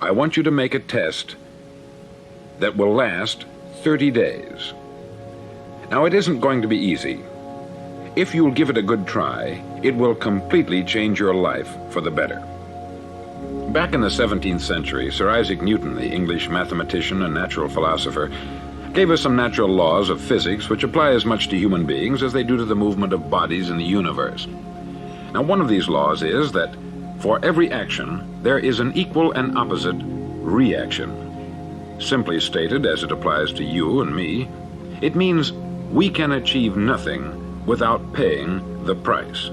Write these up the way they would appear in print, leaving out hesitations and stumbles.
I want you to make a test that will last 30 days. Now, it isn't going to be easy. If you'll give it a good try, it will completely change your life for the better. Back in the 17th century, Sir Isaac Newton, the English mathematician and natural philosopher, gave us some natural laws of physics which apply as much to human beings as they do to the movement of bodies in the universe. Now, one of these laws is that for every action, there is an equal and opposite reaction. Simply stated, as it applies to you and me, it means we can achieve nothing without paying the price.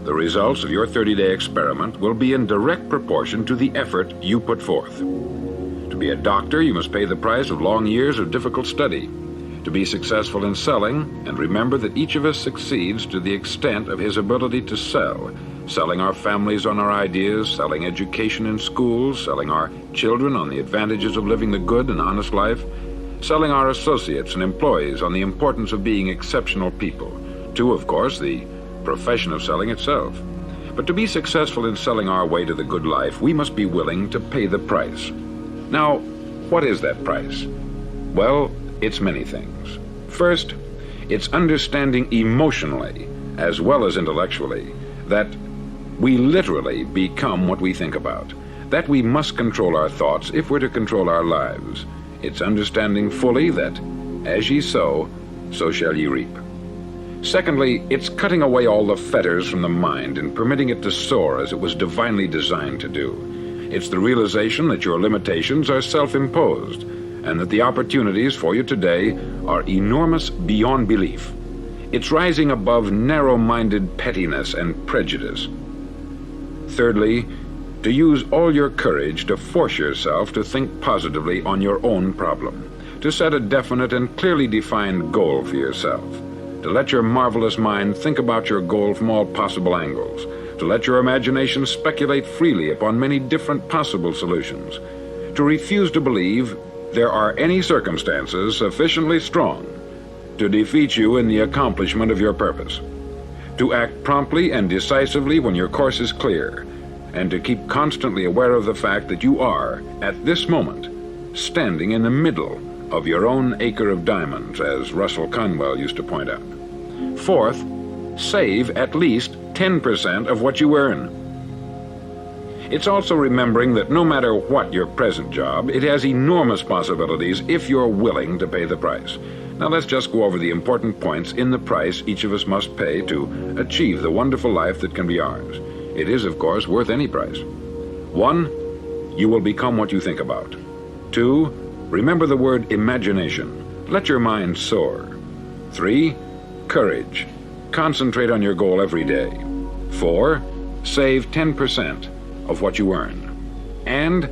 The results of your 30-day experiment will be in direct proportion to the effort you put forth. To be a doctor, you must pay the price of long years of difficult study. To be successful in selling, and remember that each of us succeeds to the extent of his ability to sell, selling our families on our ideas, selling education in schools, selling our children on the advantages of living the good and honest life, selling our associates and employees on the importance of being exceptional people, to, of course, the profession of selling itself. But to be successful in selling our way to the good life, we must be willing to pay the price. Now, what is that price? Well, it's many things. First, it's understanding emotionally, as well as intellectually, that we literally become what we think about, that we must control our thoughts if we're to control our lives. It's understanding fully that, as ye sow, so shall ye reap. Secondly, it's cutting away all the fetters from the mind and permitting it to soar as it was divinely designed to do. It's the realization that your limitations are self-imposed, and that the opportunities for you today are enormous beyond belief. It's rising above narrow-minded pettiness and prejudice. Thirdly, to use all your courage to force yourself to think positively on your own problem, to set a definite and clearly defined goal for yourself, to let your marvelous mind think about your goal from all possible angles, to let your imagination speculate freely upon many different possible solutions, to refuse to believe there are any circumstances sufficiently strong to defeat you in the accomplishment of your purpose, to act promptly and decisively when your course is clear, and to keep constantly aware of the fact that you are, at this moment, standing in the middle of your own acre of diamonds, as Russell Conwell used to point out. Fourth, save at least 10% of what you earn. It's also remembering that no matter what your present job, it has enormous possibilities if you're willing to pay the price. Now let's just go over the important points in the price each of us must pay to achieve the wonderful life that can be ours. It is, of course, worth any price. 1, you will become what you think about. 2, remember the word imagination. Let your mind soar. 3, courage. Concentrate on your goal every day. 4, save 10% of what you earn. And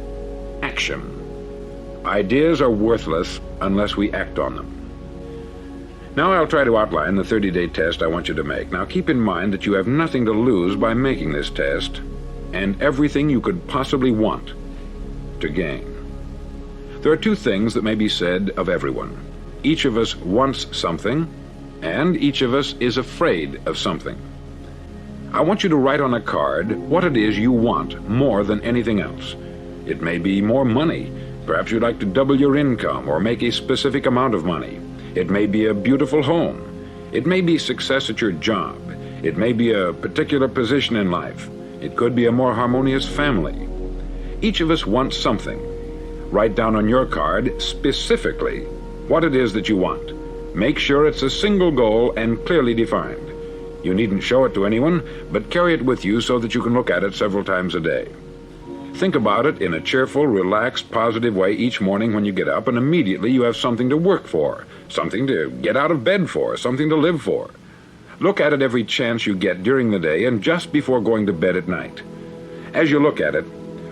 action. Ideas are worthless unless we act on them. Now I'll try to outline the 30-day test I want you to make. Now keep in mind that you have nothing to lose by making this test, and everything you could possibly want to gain. There are 2 things that may be said of everyone. Each of us wants something, and each of us is afraid of something. I want you to write on a card what it is you want more than anything else. It may be more money. Perhaps you'd like to double your income or make a specific amount of money. It may be a beautiful home. It may be success at your job. It may be a particular position in life. It could be a more harmonious family. Each of us wants something. Write down on your card specifically what it is that you want. Make sure it's a single goal and clearly defined. You needn't show it to anyone, but carry it with you so that you can look at it several times a day. Think about it in a cheerful, relaxed, positive way each morning when you get up, and immediately you have something to work for, something to get out of bed for, something to live for. Look at it every chance you get during the day and just before going to bed at night. As you look at it,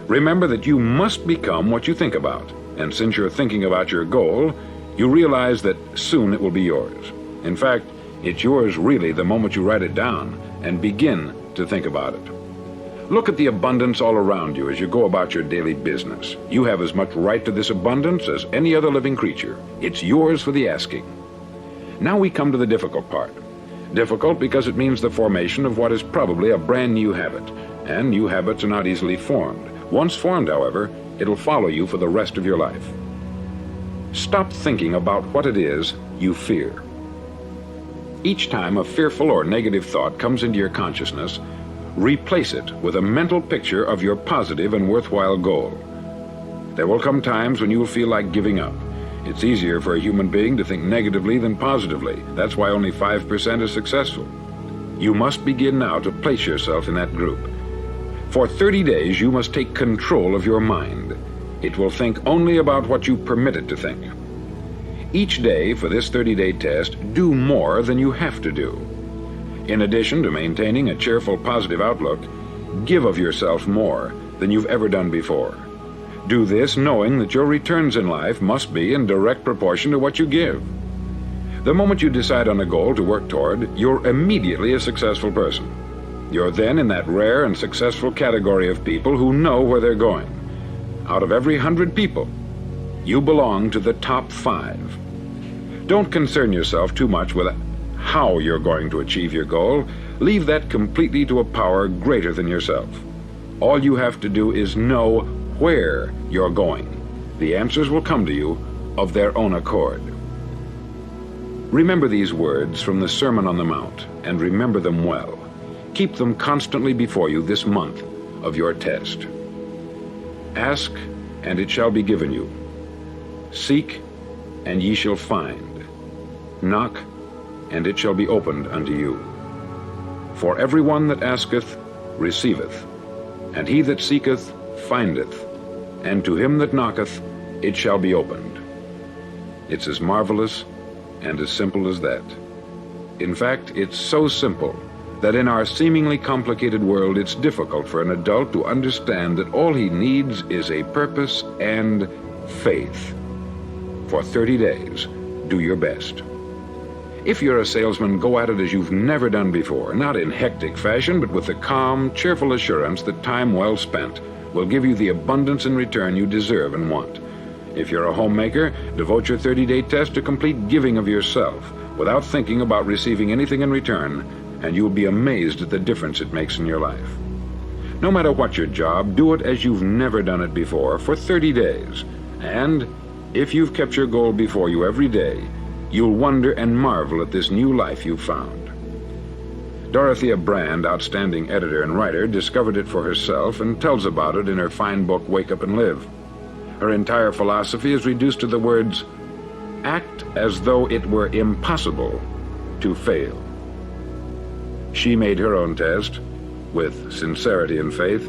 remember that you must become what you think about, and since you're thinking about your goal, you realize that soon it will be yours. In fact, it's yours really the moment you write it down and begin to think about it. Look at the abundance all around you as you go about your daily business. You have as much right to this abundance as any other living creature. It's yours for the asking. Now we come to the difficult part. Difficult because it means the formation of what is probably a brand new habit, and new habits are not easily formed. Once formed, however, It'll follow you for the rest of your life. Stop thinking about what it is you fear. Each time a fearful or negative thought comes into your consciousness, replace it with a mental picture of your positive and worthwhile goal. There will come times when you will feel like giving up. It's easier for a human being to think negatively than positively. That's why only 5% are successful. You must begin now to place yourself in that group. For 30 days, you must take control of your mind. It will think only about what you permit it to think. Each day for this 30-day test, do more than you have to do. In addition to maintaining a cheerful, positive outlook, give of yourself more than you've ever done before. Do this knowing that your returns in life must be in direct proportion to what you give. The moment you decide on a goal to work toward, you're immediately a successful person. You're then in that rare and successful category of people who know where they're going. Out of every 100 people, you belong to the top 5. Don't concern yourself too much with how you're going to achieve your goal. Leave that completely to a power greater than yourself. All you have to do is know where you're going. The answers will come to you of their own accord. Remember these words from the Sermon on the Mount, and remember them well. Keep them constantly before you this month of your test. Ask, and it shall be given you. Seek, and ye shall find. Knock, and it shall be opened unto you. For every one that asketh receiveth, and he that seeketh findeth, and to him that knocketh it shall be opened. It's as marvelous and as simple as that. In fact, it's so simple that in our seemingly complicated world, it's difficult for an adult to understand that all he needs is a purpose and faith. For 30 days, do your best. If you're a salesman, go at it as you've never done before, not in hectic fashion, but with the calm, cheerful assurance that time well spent will give you the abundance in return you deserve and want. If you're a homemaker, devote your 30-day test to complete giving of yourself without thinking about receiving anything in return, and you'll be amazed at the difference it makes in your life. No matter what your job, do it as you've never done it before for 30 days. And if you've kept your goal before you every day, you'll wonder and marvel at this new life you've found. Dorothea Brand, outstanding editor and writer, discovered it for herself and tells about it in her fine book, Wake Up and Live. Her entire philosophy is reduced to the words, act as though it were impossible to fail. She made her own test with sincerity and faith,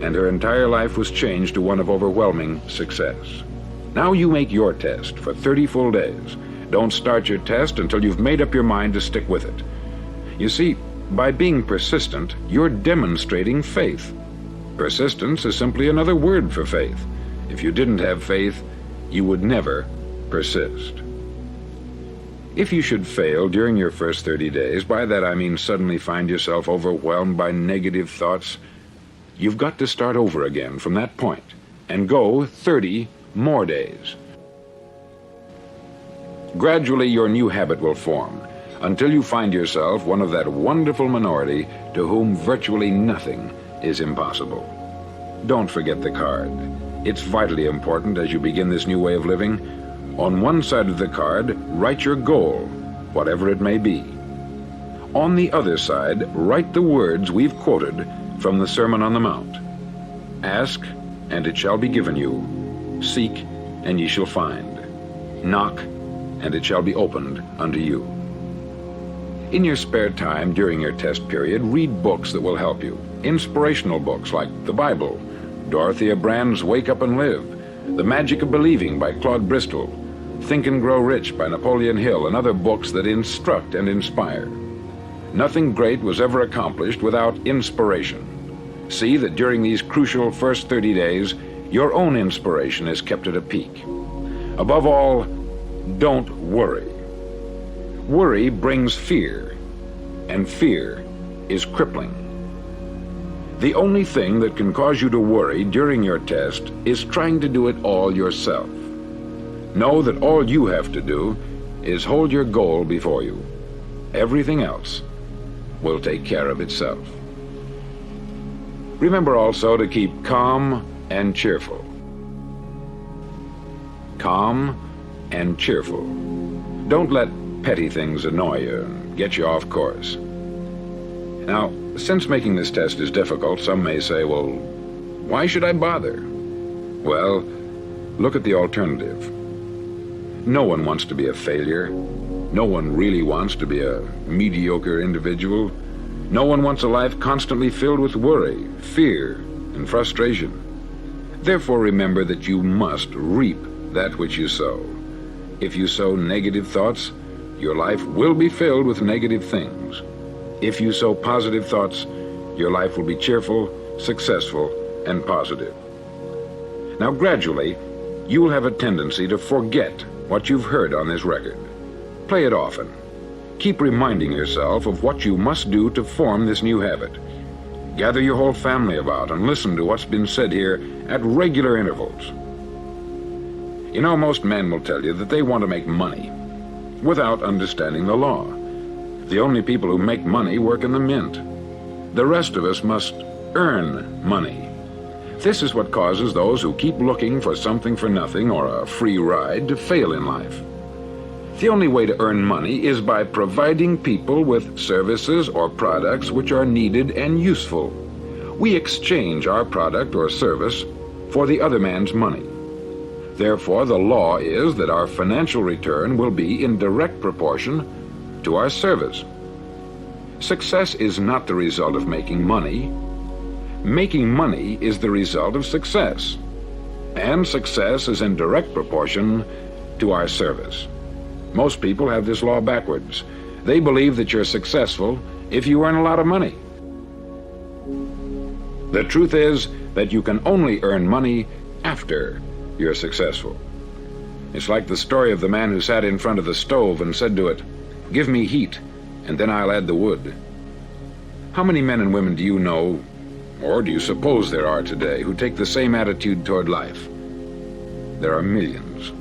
and her entire life was changed to one of overwhelming success. Now you make your test for 30 full days. Don't start your test until you've made up your mind to stick with it. You see, by being persistent, you're demonstrating faith. Persistence is simply another word for faith. If you didn't have faith, you would never persist. If you should fail during your first 30 days, by that I mean suddenly find yourself overwhelmed by negative thoughts, you've got to start over again from that point and go 30 more days. Gradually, your new habit will form until you find yourself one of that wonderful minority to whom virtually nothing is impossible. Don't forget the card. It's vitally important as you begin this new way of living. On one side of the card, write your goal, whatever it may be. On the other side, write the words we've quoted from the Sermon on the Mount. Ask, and it shall be given you. Seek, and ye shall find. Knock, and it shall be opened unto you. In your spare time during your test period, read books that will help you. Inspirational books like the Bible, Dorothea Brand's Wake Up and Live, The Magic of Believing by Claude Bristol, Think and Grow Rich by Napoleon Hill, and other books that instruct and inspire. Nothing great was ever accomplished without inspiration. See that during these crucial first 30 days, your own inspiration is kept at a peak. Above all, don't worry. Worry brings fear, and fear is crippling. The only thing that can cause you to worry during your test is trying to do it all yourself. Know that all you have to do is hold your goal before you. Everything else will take care of itself. Remember also to keep calm and cheerful. calm and cheerful. Don't let petty things annoy you and get you off course. Now, since making this test is difficult, some may say, well, why should I bother? Well, look at the alternative. No one wants to be a failure. No one really wants to be a mediocre individual. No one wants a life constantly filled with worry, fear, and frustration. Therefore, remember that you must reap that which you sow. If you sow negative thoughts, your life will be filled with negative things. If you sow positive thoughts, your life will be cheerful, successful, and positive. Now, gradually, you will have a tendency to forget what you've heard on this record. Play it often. Keep reminding yourself of what you must do to form this new habit. Gather your whole family about and listen to what's been said here at regular intervals. You know, most men will tell you that they want to make money without understanding the law. The only people who make money work in the mint. The rest of us must earn money. This is what causes those who keep looking for something for nothing or a free ride to fail in life. The only way to earn money is by providing people with services or products which are needed and useful. We exchange our product or service for the other man's money. Therefore, the law is that our financial return will be in direct proportion to our service. Success is not the result of making money. Making money is the result of success. And success is in direct proportion to our service. Most people have this law backwards. They believe that you're successful if you earn a lot of money. The truth is that you can only earn money after you're successful. It's like the story of the man who sat in front of the stove and said to it, "Give me heat, and then I'll add the wood." How many men and women do you know, or do you suppose there are today, who take the same attitude toward life? There are millions.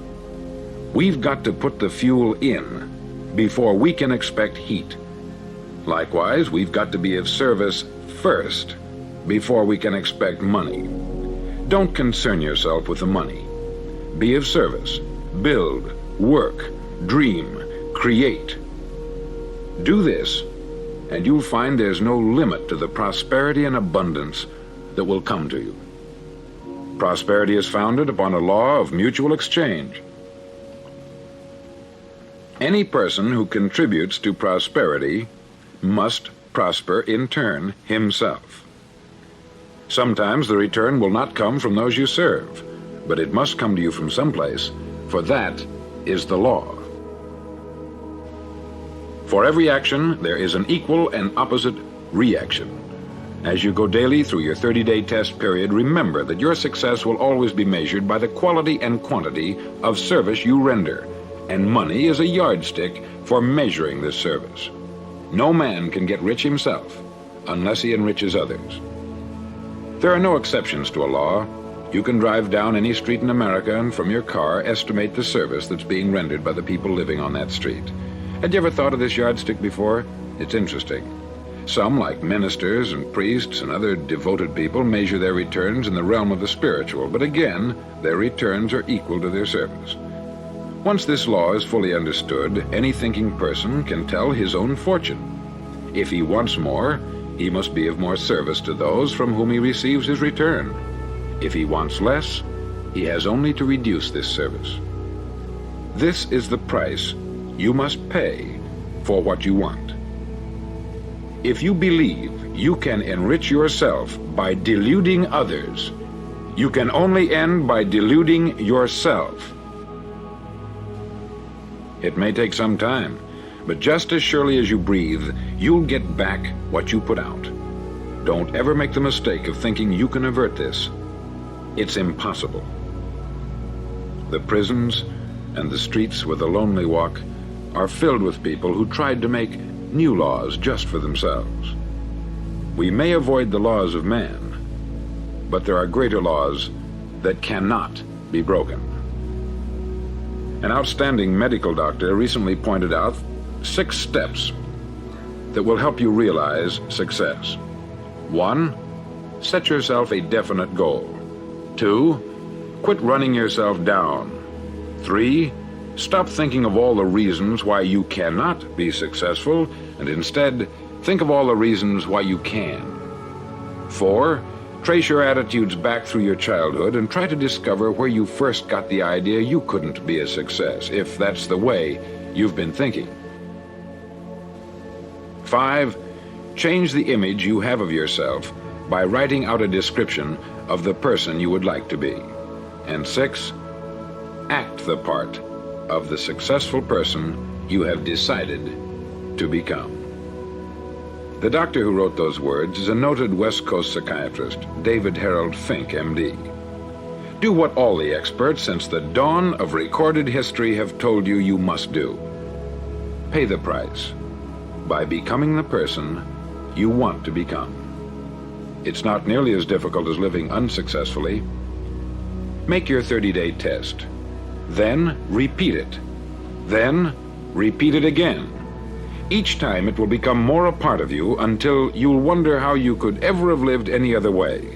We've got to put the fuel in before we can expect heat. Likewise, we've got to be of service first before we can expect money. Don't concern yourself with the money. Be of service. Build, work, dream, create. Do this, and you'll find there's no limit to the prosperity and abundance that will come to you. Prosperity is founded upon a law of mutual exchange. Any person who contributes to prosperity must prosper in turn himself. Sometimes the return will not come from those you serve, but it must come to you from someplace, for that is the law. For every action, there is an equal and opposite reaction. As you go daily through your 30-day test period, remember that your success will always be measured by the quality and quantity of service you render, and money is a yardstick for measuring this service. No man can get rich himself unless he enriches others. There are no exceptions to a law. You can drive down any street in America and from your car estimate the service that's being rendered by the people living on that street. Had you ever thought of this yardstick before? It's interesting. Some, like ministers and priests and other devoted people, measure their returns in the realm of the spiritual, but again, their returns are equal to their service. Once this law is fully understood, any thinking person can tell his own fortune. If he wants more, he must be of more service to those from whom he receives his return. If he wants less, he has only to reduce this service. This is the price you must pay for what you want. If you believe you can enrich yourself by deluding others, you can only end by deluding yourself. It may take some time, but just as surely as you breathe, you'll get back what you put out. Don't ever make the mistake of thinking you can avert this. It's impossible. The prisons and the streets where the lonely walk are filled with people who tried to make new laws just for themselves. We may avoid the laws of man, but there are greater laws that cannot be broken. An outstanding medical doctor recently pointed out 6 steps that will help you realize success. 1, set yourself a definite goal. 2, quit running yourself down. 3. Stop thinking of all the reasons why you cannot be successful, and instead think of all the reasons why you can. 4. Trace your attitudes back through your childhood and try to discover where you first got the idea you couldn't be a success, if that's the way you've been thinking. 5. Change the image you have of yourself by writing out a description of the person you would like to be. And 6. Act the part of the successful person you have decided to become. The doctor who wrote those words is a noted West Coast psychiatrist, David Harold Fink, M.D. Do what all the experts since the dawn of recorded history have told you you must do. Pay the price by becoming the person you want to become. It's not nearly as difficult as living unsuccessfully. Make your 30-day test. Then repeat it. Then repeat it again. Each time it will become more a part of you until you'll wonder how you could ever have lived any other way.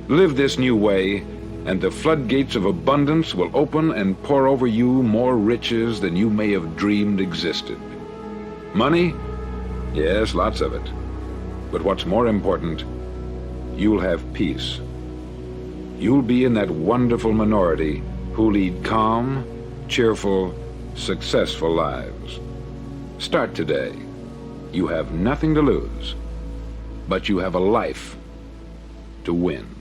Live this new way, and the floodgates of abundance will open and pour over you more riches than you may have dreamed existed. Money? Yes, lots of it. But what's more important, you'll have peace. You'll be in that wonderful minority who lead calm, cheerful, successful lives. Start today. You have nothing to lose, but you have a life to win.